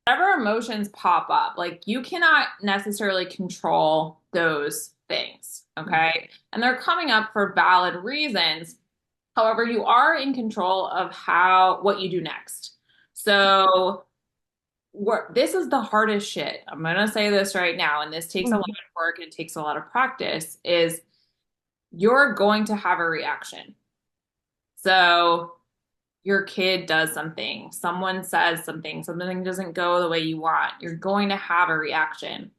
whatever emotions pop up, like you cannot necessarily control those things, okay? And they're coming up for valid reasons. However, you are in control of what you do next. So, this is the hardest shit. I'm gonna say this right now, and this takes a lot Mhm. of work and it takes a lot of practice, is you're going to have a reaction. So, your kid does something, someone says something, something doesn't go the way you want, you're going to have a reaction.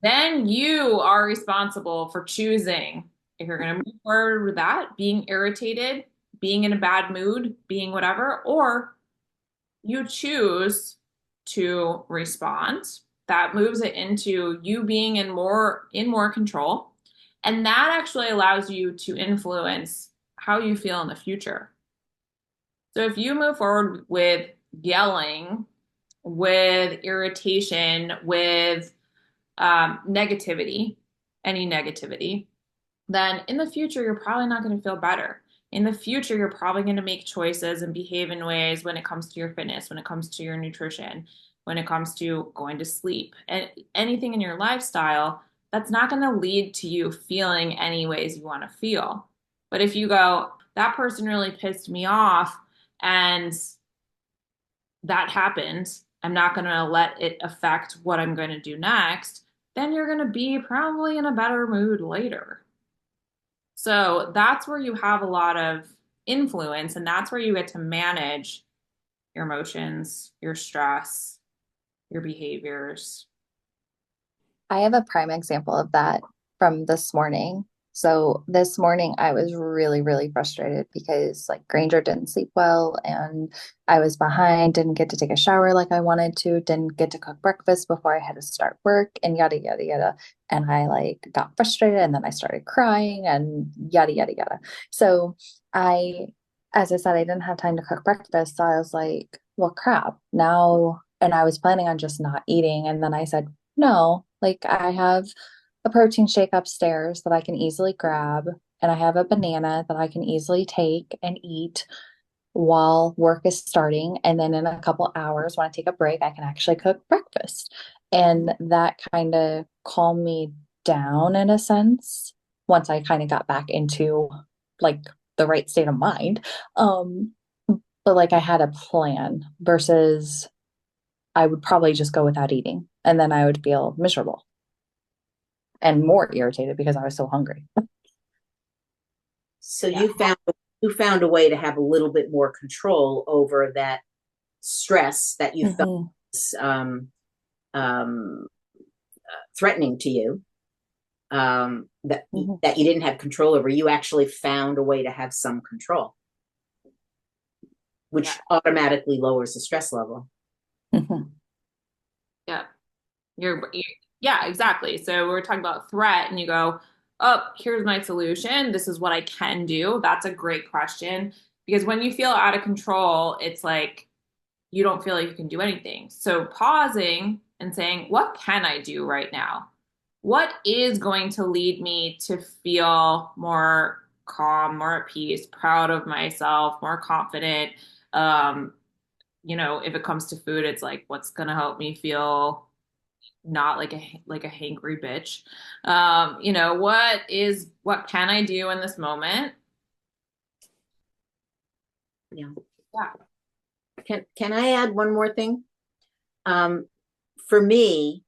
Then you are responsible for choosing if you're going to move forward with that, being irritated, being in a bad mood, being whatever, or you choose to respond. That moves it into you being in more control. And that actually allows you to influence how you feel in the future. So if you move forward with yelling, with irritation, with negativity, any negativity, then in the future, you're probably not going to feel better. In the future, you're probably going to make choices and behave in ways when it comes to your fitness, when it comes to your nutrition, when it comes to going to sleep, and anything in your lifestyle that's not going to lead to you feeling any ways you want to feel. But if you go, that person really pissed me off, and that happened, I'm not going to let it affect what I'm going to do next, then you're going to be probably in a better mood later. So that's where you have a lot of influence, and that's where you get to manage your emotions, your stress, your behaviors. I have a prime example of that from this morning. So this morning I was really, really frustrated because like Granger didn't sleep well and I was behind, didn't get to take a shower like I wanted to, didn't get to cook breakfast before I had to start work and yada yada yada. And I like got frustrated and then I started crying and yada yada yada. So I, as I said, I didn't have time to cook breakfast. So I was like, well, crap. Now, and I was planning on just not eating. And then I said, no, like I have a protein shake upstairs that I can easily grab, and I have a banana that I can easily take and eat while work is starting. And then in a couple hours, when I take a break, I can actually cook breakfast. And that kind of calmed me down in a sense once I kind of got back into like the right state of mind. Um, but like I had a plan versus I would probably just go without eating and then I would feel miserable and more irritated because I was so hungry. So Yeah. you found a way to have a little bit more control over that stress that you felt Mhm. was um, threatening to you, that Mhm. that you didn't have control over. You actually found a way to have some control, Yeah. which automatically lowers the stress level. Mhm. Yeah. Yeah, exactly. So we're talking about threat, and you go, oh, here's my solution. This is what I can do. That's a great question. Because when you feel out of control, it's like you don't feel like you can do anything. So pausing and saying, what can I do right now? What is going to lead me to feel more calm, more at peace, proud of myself, more confident? Um, if it comes to food, it's like, what's going to help me feel not like a hangry bitch. What can I do in this moment? Yeah. Yeah. Can I add one more thing? Um, for me,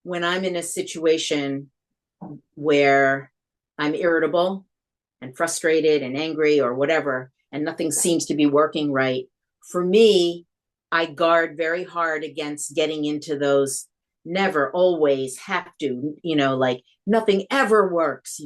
when I'm in a situation where I'm irritable and frustrated and angry or whatever, and nothing seems to be working right, for me, I guard very hard against getting into those never, always, have to, like nothing ever works,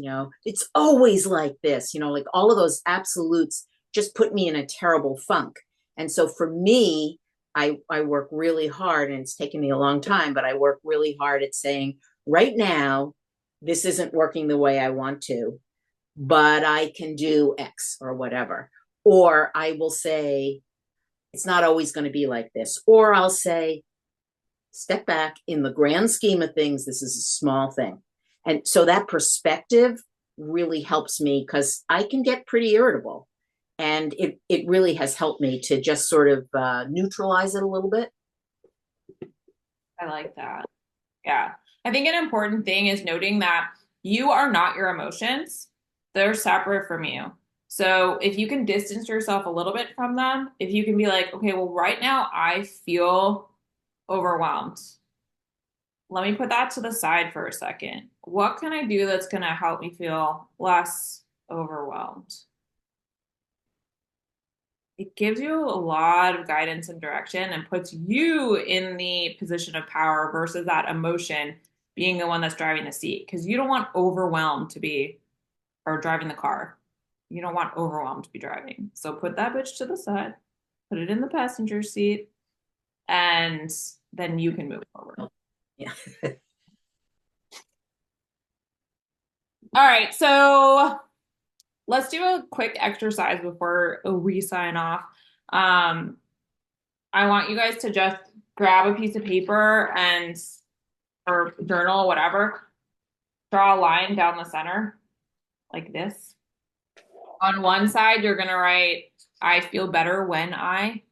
it's always like this, like all of those absolutes just put me in a terrible funk. And so for me, I work really hard, and it's taken me a long time, but I work really hard at saying, right now, this isn't working the way I want to, but I can do X or whatever. Or I will say, it's not always going to be like this. Or I'll say, step back, in the grand scheme of things, this is a small thing. And so that perspective really helps me because I can get pretty irritable. And it really has helped me to just sort of neutralize it a little bit. I like that. Yeah. I think an important thing is noting that you are not your emotions. They're separate from you. So if you can distance yourself a little bit from them, if you can be like, okay, well, right now I feel overwhelmed. Let me put that to the side for a second. What can I do that's going to help me feel less overwhelmed? It gives you a lot of guidance and direction and puts you in the position of power versus that emotion being the one that's driving the seat. Because you don't want overwhelmed to be, or driving the car. You don't want overwhelmed to be driving. So put that bitch to the side, put it in the passenger seat, and then you can move forward. Yeah. All right. So let's do a quick exercise before we sign off. Um, I want you guys to just grab a piece of paper and or journal, whatever, draw a line down the center like this. On one side, you're gonna write, I feel better when I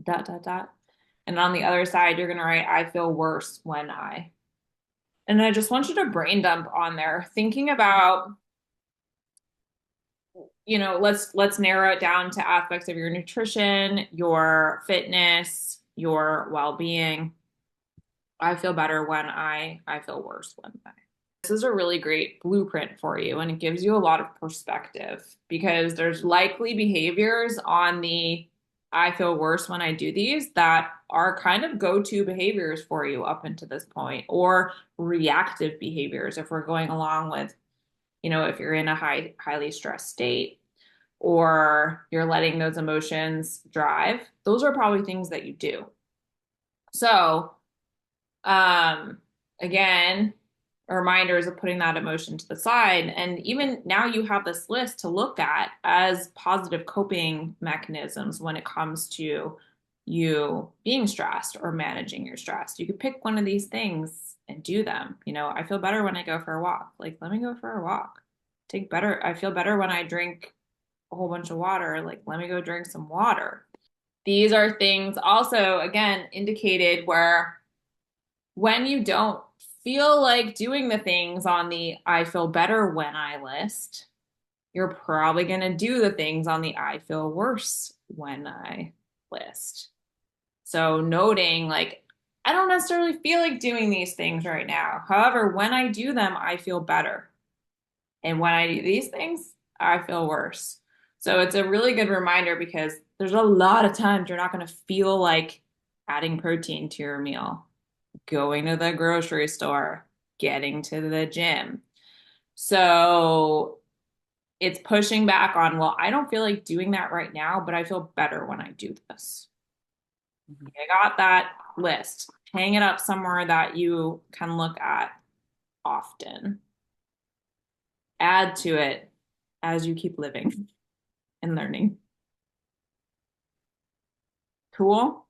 dot dot dot. And on the other side, you're gonna write, I feel worse when I. And I just want you to brain dump on there, thinking about, let's narrow it down to aspects of your nutrition, your fitness, your well-being. I feel better when I feel worse when I. This is a really great blueprint for you, and it gives you a lot of perspective because there's likely behaviors on the I feel worse when I do these that are kind of go-to behaviors for you up until this point, or reactive behaviors if we're going along with, if you're in a highly stressed state or you're letting those emotions drive, those are probably things that you do. So, um, again, reminders of putting that emotion to the side. And even now you have this list to look at as positive coping mechanisms when it comes to you being stressed or managing your stress. You could pick one of these things and do them. I feel better when I go for a walk. Like, let me go for a walk. I feel better when I drink a whole bunch of water. Like, let me go drink some water. These are things also, again, indicated where when you don't feel like doing the things on the I feel better when I list, you're probably going to do the things on the I feel worse when I list. So noting like, I don't necessarily feel like doing these things right now. However, when I do them, I feel better. And when I do these things, I feel worse. So it's a really good reminder because there's a lot of times you're not going to feel like adding protein to your meal, going to the grocery store, getting to the gym. So it's pushing back on, well, I don't feel like doing that right now, but I feel better when I do this. I got that list. Hang it up somewhere that you can look at often. Add to it as you keep living and learning. Cool.